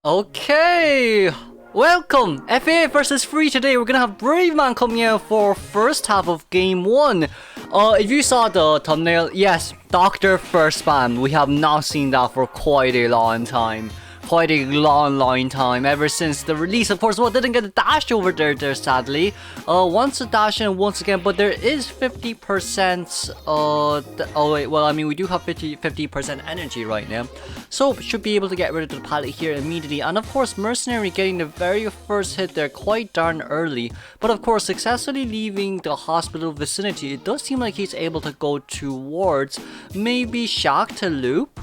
Okay, welcome! FAF versus Free. Today we're gonna have Brave Man coming out for first half of game 1. If you saw the thumbnail, yes, Dr. First Man. We have not seen that for quite a long time. Quite a long time, ever since the release. Of course, well, didn't get a dash over there sadly. Once a dash and once again, but there is 50%, oh wait, well, I mean, we do have 50% energy right now. So, should be able to get rid of the pallet here immediately. And of course, Mercenary getting the very first hit there quite darn early. But of course, successfully leaving the hospital vicinity, it does seem like he's able to go towards maybe Shack to loop.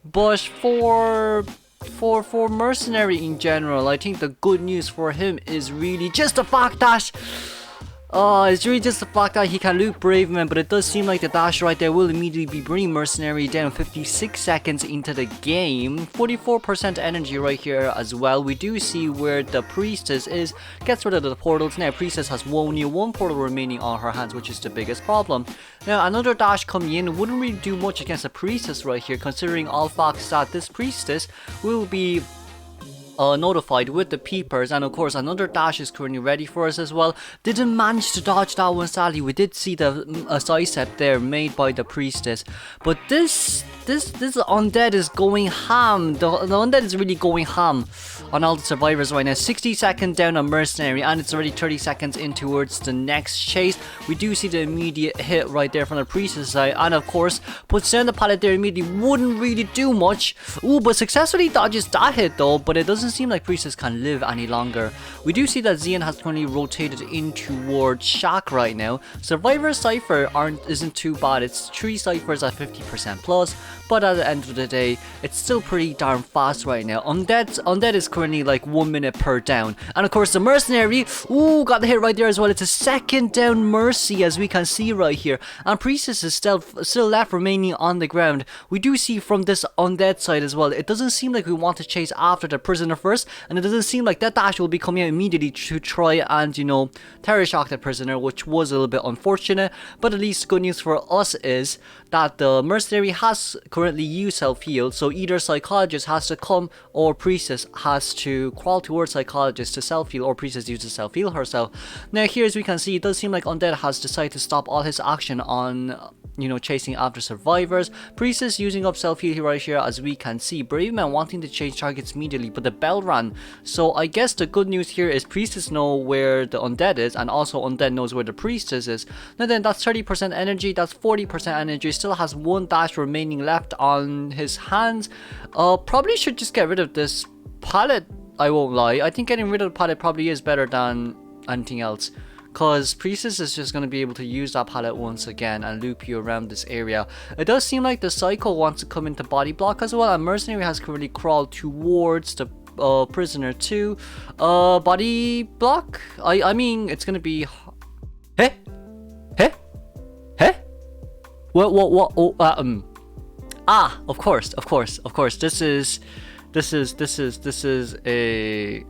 But for Mercenary in general, I think the good news for him is really just the fact that it's really just the fact that he can loop Brave Man, but it does seem like the dash right there will immediately be bringing Mercenary down 56 seconds into the game. 44% energy right here as well. We do see where the Priestess is, gets rid of the portals. Now Priestess has only one portal remaining on her hands, which is the biggest problem. Now another dash coming in wouldn't really do much against the Priestess right here, considering all facts that this Priestess will be notified with the peepers, and of course another dash is currently ready for us as well. Didn't manage to dodge that one sadly. We did see the sidestep there made by the Priestess, but this Undead is going ham. The Undead is really going ham on all the survivors right now. 60 seconds down on Mercenary, and it's already 30 seconds in towards the next chase. We do see the immediate hit right there from the Priestess side, and of course puts down the pallet there immediately. Wouldn't really do much. Ooh, but successfully dodges that hit though, but it doesn't seem like Priestess can live any longer. We do see that Xian has currently rotated in towards Shack right now. Survivor Cypher isn't too bad. It's 3 Cyphers at 50% plus, but at the end of the day, it's still pretty darn fast right now. Undead is currently like 1 minute per down. And of course the Mercenary, ooh, got the hit right there as well. It's a second down Mercy, as we can see right here. And Priestess is still left remaining on the ground. We do see from this Undead side as well, it doesn't seem like we want to chase after the prisoner first, and it doesn't seem like that dash will be coming out immediately to try and, you know, terror shock the prisoner, which was a little bit unfortunate. But at least good news for us is that the Mercenary has currently used self-heal, so either Psychologist has to come or Priestess has to crawl towards Psychologist to self-heal, or Priestess uses self-heal herself. Now here, as we can see, it does seem like Undead has decided to stop all his action on, you know, chasing after survivors. Priestess using up self-heal right here, as we can see. Brave Man wanting to change targets immediately, but the bell ran. So I guess the good news here is Priestess know where the Undead is, and also Undead knows where the Priestess is. Now then, that's 30% energy, that's 40% energy. Still has one dash remaining left on his hands. Probably should just get rid of this pallet, I won't lie. I think getting rid of the pallet probably is better than anything else, because Priestess is just going to be able to use that pallet once again and loop you around this area. It does seem like the Psycho wants to come into body block as well, and Mercenary has currently crawled towards the prisoner too. Body block? I mean, it's going to be... Hey? Hey? Hey? What? Oh, of course. This is a...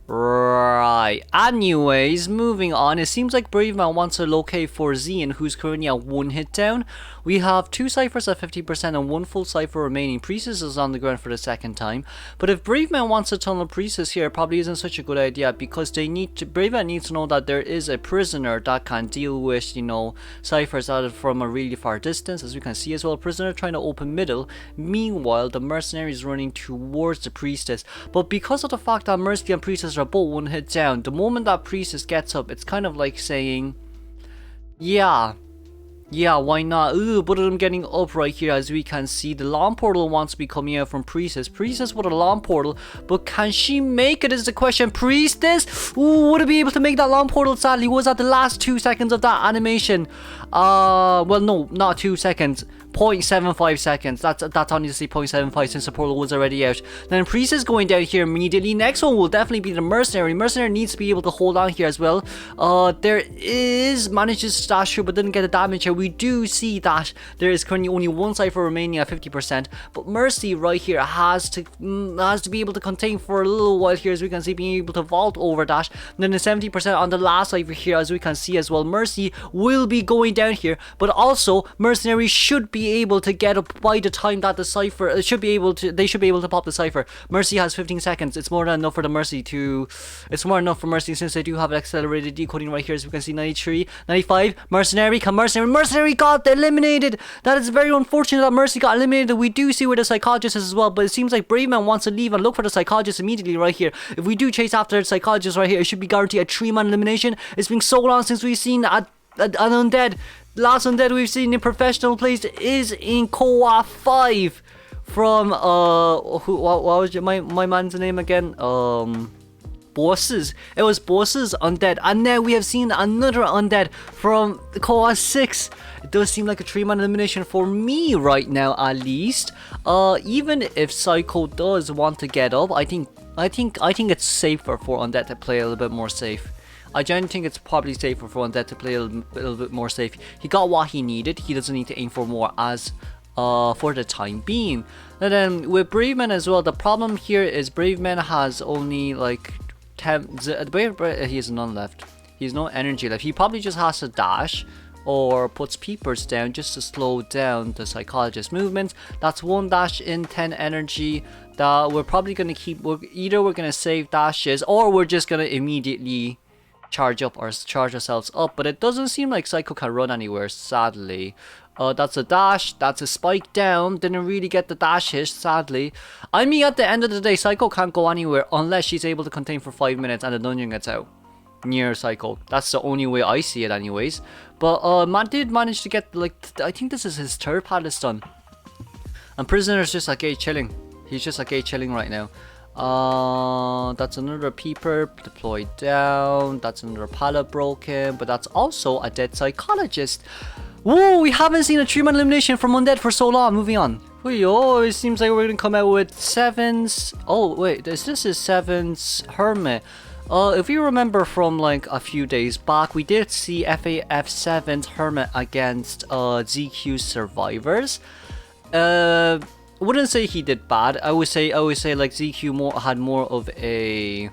Right. Anyways, moving on. It seems like Brave Man wants to locate for Xian, who's currently at 1 hit down. We have 2 Cyphers at 50% and 1 full Cypher remaining. Priestess is on the ground for the second time. But if Brave Man wants to tunnel Priestess here, it probably isn't such a good idea, because Brave Man needs to know that there is a prisoner that can deal with, you know, Cyphers out from a really far distance. As we can see as well, prisoner trying to open middle. Meanwhile, the Mercenary is running towards the Priestess. But because of the fact that Mercy and Priestess are both 1 hit down, the moment that Priestess gets up, it's kind of like saying, yeah, why not? Ooh, both of them getting up right here, as we can see. The Lawn Portal wants to be coming out from Priestess. Priestess with a Lawn Portal, but can she make it is the question. Priestess, ooh, would it be able to make that Lawn Portal? Sadly, was at the last 2 seconds of that animation. Well, no, not 2 seconds. 0.75 seconds. That's honestly 0.75 since the portal was already out. Then Priestess going down here immediately. Next one will definitely be the Mercenary. Mercenary needs to be able to hold on here as well. There is manages to stash through, but didn't get the damage here. We do see that there is currently only 1 Cypher remaining at 50%, but Mercy right here has to be able to contain for a little while here, as we can see, being able to vault over that. And then the 70% on the last Cypher here, as we can see as well. Mercy will be going down here, but also Mercenary should be be able to get up by the time that the Cypher they should be able to pop the Cypher. Mercy has 15 seconds. It's more than enough for the Mercy to it's more than enough for Mercy since they do have accelerated decoding right here, as we can see. 93, 95, Mercenary, Mercenary got eliminated. That is very unfortunate that Mercy got eliminated. We do see where the Psychologist is as well, but it seems like Brave Man wants to leave and look for the Psychologist immediately right here. If we do chase after the Psychologist right here, it should be guaranteed a 3-man elimination. It's been so long since we've seen an Undead. Last Undead we've seen in professional plays is in COA V from what was my man's name again? Bosses. It was Bosses Undead, and now we have seen another Undead from COA VI. It does seem like a 3-man elimination for me right now, at least. Even if Psycho does want to get up, I think it's safer for Undead to play a little bit more safe. I genuinely think it's probably safer for Undead to play a little bit more safe. He got what he needed. He doesn't need to aim for more as for the time being. And then with Brave Man as well, the problem here is Brave Man has only like 10. He has none left. He has no energy left. He probably just has to dash or puts peepers down just to slow down the Psychologist movements. That's 1 dash in, 10 energy that we're probably going to keep. Either we're going to save dashes or we're just going to immediately charge ourselves up. But it doesn't seem like Psycho can run anywhere, sadly. That's a dash, that's a spike down. Didn't really get the dash hit, sadly. I mean, at the end of the day, Psycho can't go anywhere unless she's able to contain for 5 minutes and the dungeon gets out near Psycho. That's the only way I see it anyways. But man did manage to get, like, I think this is his 3rd palace done. And Prisoner's just like a chilling. He's just like a chilling right now. That's another peeper deployed down. That's another pallet broken, but that's also a dead Psychologist. Whoa, we haven't seen a 3-man elimination from Undead for so long. Moving on. Oh, it seems like we're gonna come out with 7's. Oh wait, this is 7's Hermit. If you remember from like a few days back, we did see FAF 7's Hermit against ZQ Survivors. Wouldn't say he did bad. I would say like ZQ had more of a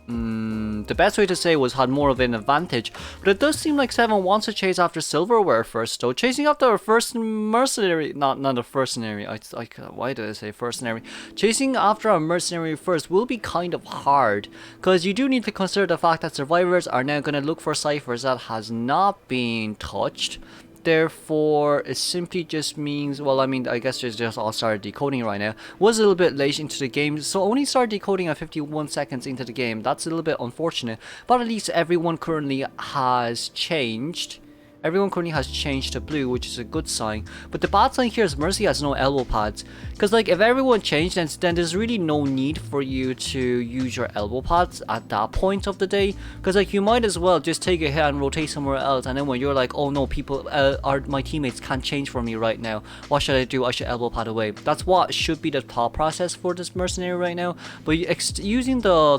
the best way to say was had more of an advantage, but it does seem like 7 wants to chase after Silverware first, though. Chasing after our first mercenary, not a mercenary. Why did I say mercenary? Chasing after a mercenary first will be kind of hard, because you do need to consider the fact that survivors are now going to look for ciphers that has not been touched. Therefore, it simply just means, well, I mean, I guess just all started decoding right now. Was a little bit late into the game, so only started decoding at 51 seconds into the game. That's a little bit unfortunate, but at least everyone currently has changed. Everyone currently has changed to blue, which is a good sign. But the bad sign here is Mercy has no elbow pads. Because, like, if everyone changed, then there's really no need for you to use your elbow pads at that point of the day. Because, like, you might as well just take a hit and rotate somewhere else. And then when you're like, oh no, my teammates can't change for me right now. What should I do? I should elbow pad away. That's what should be the thought process for this mercenary right now. But consuming the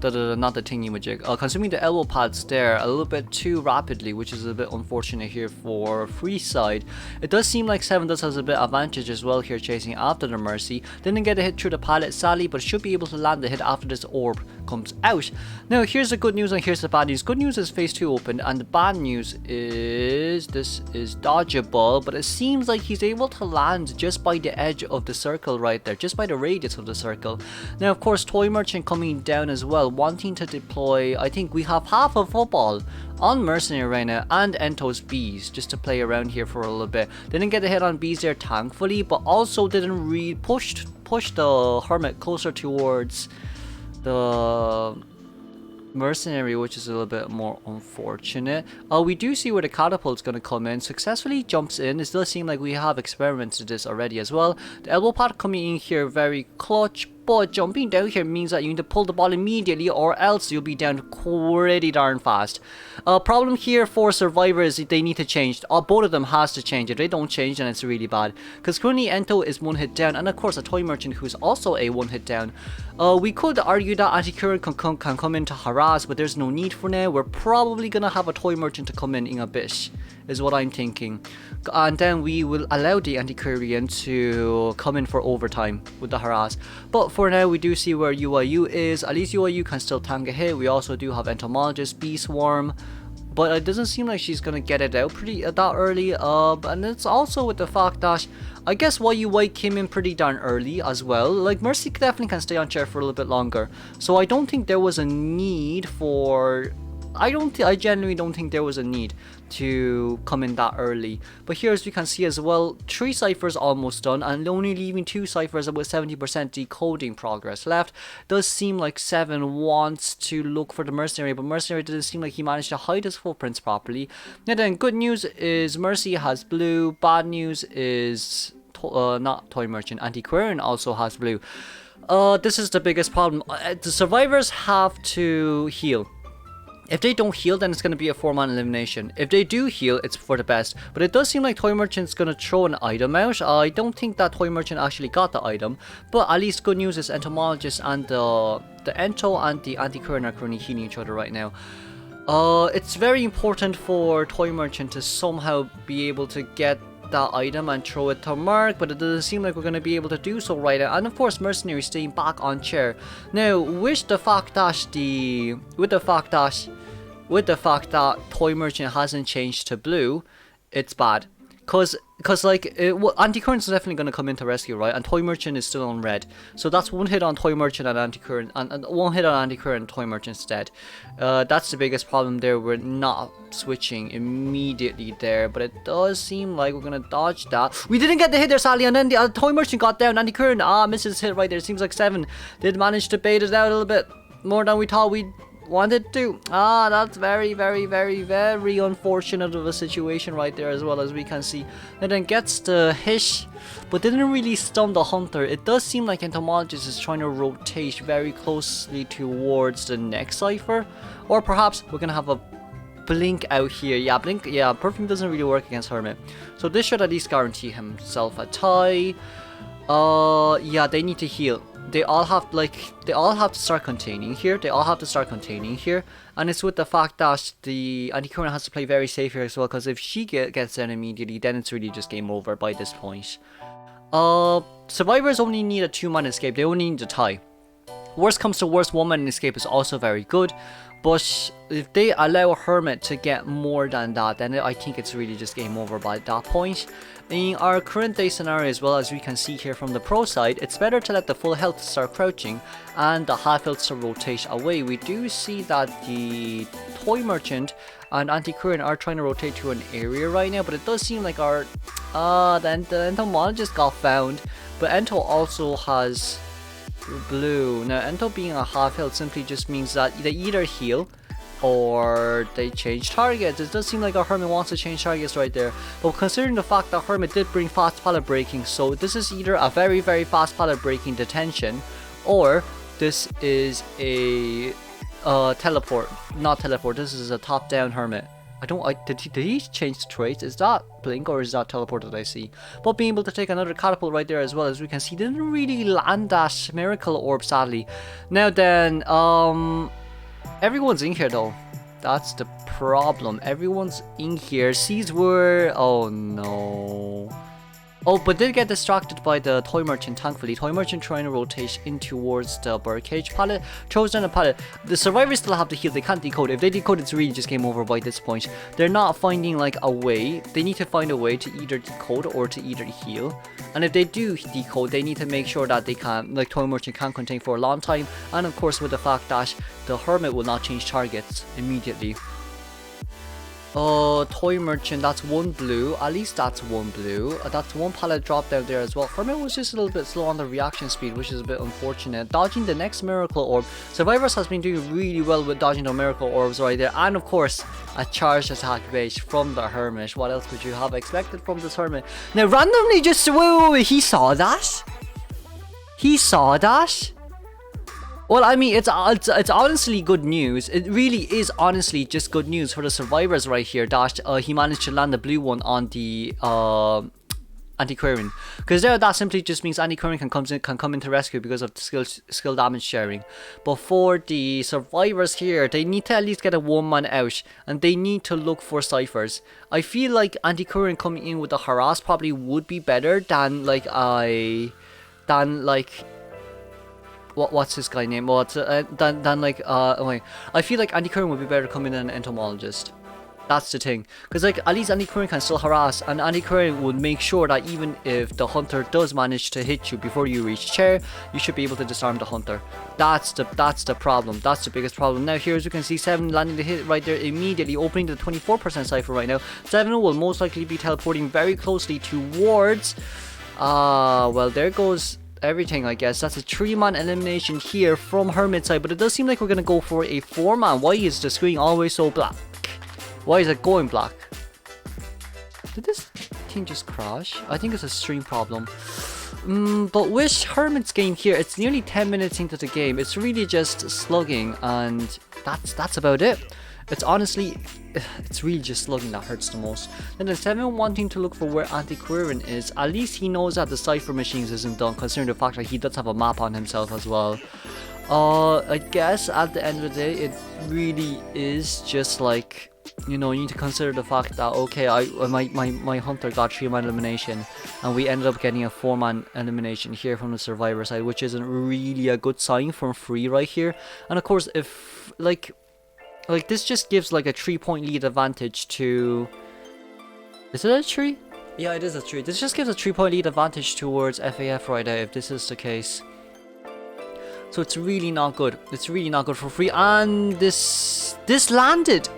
not the thingy-majig, consuming the elbow pads there a little bit too rapidly, which is a bit unfortunate here for free side. It does seem like 7 does has a bit advantage as well here, chasing after the Mercy. Didn't get a hit through the pallet, sadly, but should be able to land the hit after this orb comes out. Now, here's the good news and here's the bad news. Good news is phase 2 opened, and the bad news is this is dodgeable, but it seems like he's able to land just by the edge of the circle right there, just by the radius of the circle. Now, of course, Toy Merchant coming down as well, wanting to deploy. I think we have half of football on Mercenary right now and Ento's Bees just to play around here for a little bit. Didn't get a hit on Bees there, thankfully, but also didn't really push the Hermit closer towards the Mercenary, which is a little bit more unfortunate. We do see where the catapult's going to come in. Successfully jumps in. It does seem like we have experiments to this already as well. The elbow pad coming in here very clutch, but jumping down here means that you need to pull the ball immediately or else you'll be down pretty darn fast. Problem here for survivors, they need to change. Both of them has to change. If they don't change, then it's really bad. Because currently Ento is 1 hit down, and of course a Toy Merchant who's also a 1 hit down. We could argue that Anti-Current can come in to harass, but there's no need for now. We're probably going to have a Toy Merchant to come in a bit, is what I'm thinking. And then we will allow the Antiquarian to come in for overtime with the harass. But for now, we do see where UIU is. At least UIU can still tank a hit. We also do have Entomologist, Bee Swarm. but it doesn't seem like she's gonna get it out pretty that early. And it's also with the fact that I guess YUY came in pretty darn early as well. Like Mercy definitely can stay on chair for a little bit longer, so I don't think there was a need for. I genuinely don't think there was a need to come in that early. But here, as we can see as well, 3 ciphers almost done, and only leaving 2 ciphers with 70% decoding progress left. Does seem like 7 wants to look for the mercenary, but mercenary doesn't seem like he managed to hide his footprints properly. Now then, good news is Mercy has blue. Bad news is not Toy Merchant. Antiquarian also has blue. This is the biggest problem. The survivors have to heal. If they don't heal, then it's going to be a 4-man elimination. If they do heal, it's for the best. But it does seem like Toy Merchant's going to throw an item out. I don't think that Toy Merchant actually got the item. But at least good news is Entomologist and the Ento and the Antiquarian are currently healing each other right now. It's very important for Toy Merchant to somehow be able to get that item and throw it to Mark, but it doesn't seem like we're going to be able to do so right now. And of course, Mercenary staying back on chair. Now, with the fact that Toy Merchant hasn't changed to blue, it's bad. Cause like Antiquarian is definitely going to come into rescue, right? And Toy Merchant is still on red, so that's 1 hit on Toy Merchant and Antiquarian, and 1 hit on Antiquarian and Toy Merchant's dead. That's the biggest problem there. We're not switching immediately there, but it does seem like we're gonna dodge that. We didn't get the hit there, sadly, and then the Toy Merchant got down. Antiquarian misses hit right there. It seems like 7 did manage to bait it out a little bit more than we thought we wanted to. That's very, very, very, very unfortunate of a situation right there, as well, as we can see. And then gets the hit, but didn't really stun the hunter. It does seem like Entomologist is trying to rotate very closely towards the next cipher, or perhaps we're gonna have a blink out here. Yeah, blink. Yeah, Perfume doesn't really work against Hermit, so this should at least guarantee himself a tie. Yeah, they need to heal. They all have to start containing here. And it's with the fact that the Antiquarian has to play very safe here as well, because if she gets down immediately, then it's really just game over by this point. Survivors only need a 2-man escape. They only need a tie. Worst comes to worst, 1-man escape is also very good. But if they allow Hermit to get more than that, then I think it's really just game over by that point. In our current day scenario, as well, as we can see here from the pro side, it's better to let the full health start crouching and the half health to rotate away. We do see that the Toy Merchant and Antiquarian are trying to rotate to an area right now, but it does seem like the Entomologist got found, but Ento also has blue. Now, Ento being a half health simply just means that they either heal or they change targets. It does seem like our Hermit wants to change targets right there, but considering the fact that Hermit did bring fast pallet breaking, so this is either a very, very fast pallet breaking detention, or this is a teleport. Not teleport, this is a top down Hermit. Did he change the traits? Is that blink or is that teleport that I see? But being able to take another catapult right there, as well, as we can see, didn't really land that miracle orb, sadly. Now then, everyone's in here though. That's the problem. Everyone's in here. Sees where. Oh no. Oh, but did get distracted by the Toy Merchant, thankfully. Toy Merchant trying to rotate in towards the birdcage pallet. Throws down a pallet. The survivors still have to heal. They can't decode. If they decode, it's really just game over by this point. They're not finding like a way. They need to find a way to either decode or to either heal. And if they do decode, they need to make sure that they can, like Toy Merchant can contain for a long time. And of course with the fact that the Hermit will not change targets immediately. Toy Merchant, that's 1 blue. At least that's 1 blue. That's 1 pallet drop down there as well. Hermit was just a little bit slow on the reaction speed, which is a bit unfortunate. Dodging the next miracle orb. Survivors has been doing really well with dodging the miracle orbs right there. And of course, a charged attack base from the Hermit. What else could you have expected from this Hermit? Now, randomly, just wait, he saw that? He saw that? Well, I mean, it's honestly good news. It really is honestly just good news for the survivors right here that he managed to land the blue one on the Antiquarian, because there that simply just means Antiquarian can come into rescue because of the skill damage sharing. But for the survivors here, they need to at least get a 1-man out, and they need to look for ciphers. I feel like Antiquarian coming in with the harass probably would be better than like what's this guy name? Well, wait. I feel like Antiquarian would be better coming in than an Entomologist. That's the thing, because like at least anti-querying can still harass, and anti-querying would make sure that even if the hunter does manage to hit you before you reach chair, you should be able to disarm the hunter. That's the problem. That's the biggest problem. Now here, as you can see, 7 landing the hit right there immediately, opening the 24% cipher right now. 7 will most likely be teleporting very closely towards. Well, there goes everything, I guess. That's a 3-man elimination here from Hermit side, but it does seem like we're gonna go for a 4-man. Why is the screen always so black? Why is it going black? Did this thing just crash? I think it's a stream problem. But with Hermit's game here, it's nearly 10 minutes into the game. It's really just slugging, and that's about it. It's honestly, it's really just slugging that hurts the most. Then the 7 wanting to look for where anti-querying is. At least he knows that the cipher machines isn't done, considering the fact that he does have a map on himself as well. I guess at the end of the day, it really is just like, you know, you need to consider the fact that, okay, my hunter got 3-man elimination, and we ended up getting a 4-man elimination here from the survivor side, which isn't really a good sign from Free right here. And of course, if like this just gives like a 3-point lead advantage to, is it a 3? Yeah, it is a 3. This just gives a 3-point lead advantage towards FAF right now, if this is the case. So it's really not good. It's really not good for Free. And this landed.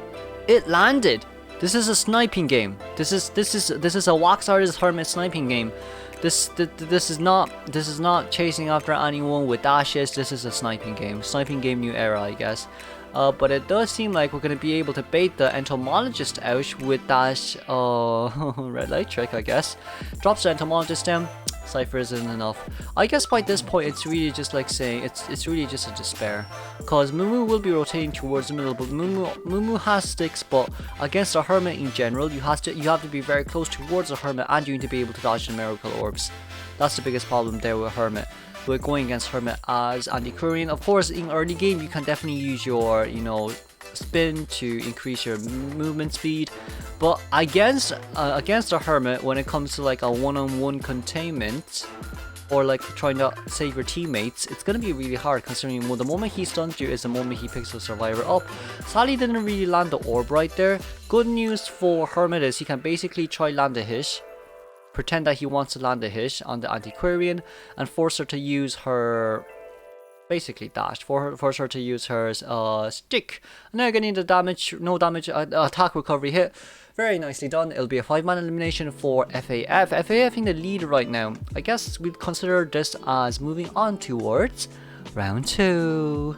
It landed. This is a sniping game. This is a wax artist Hermit sniping game. This is not chasing after anyone with dashes. This is a sniping game. Sniping game new era, I guess. But it does seem like we're gonna be able to bait the entomologist out with that red light trick, I guess. Drops the entomologist down. Cypher isn't enough. I guess by this point it's really just like saying it's really just a despair, because Mumu will be rotating towards the middle, but Mumu has sticks, but against a Hermit in general, you have to be very close towards a Hermit, and you need to be able to dodge the miracle orbs. That's the biggest problem there with Hermit. We're going against Hermit as anti-querying. Of course, in early game you can definitely use your, you know, spin to increase your movement speed, but against a Hermit, when it comes to like a one-on-one containment or like trying to save your teammates, it's gonna be really hard, considering the moment he stuns you is the moment he picks the survivor up. Sally didn't really land the orb right there. Good news for Hermit is he can basically try land a hit, pretend that he wants to land a hit on the anti-querying, and force her to use her, basically dash, force her to use her stick. And now getting the damage, no damage, attack recovery hit. Very nicely done. It'll be a 5-man elimination for FAF. FAF in the lead right now. I guess we'd consider this as moving on towards round 2.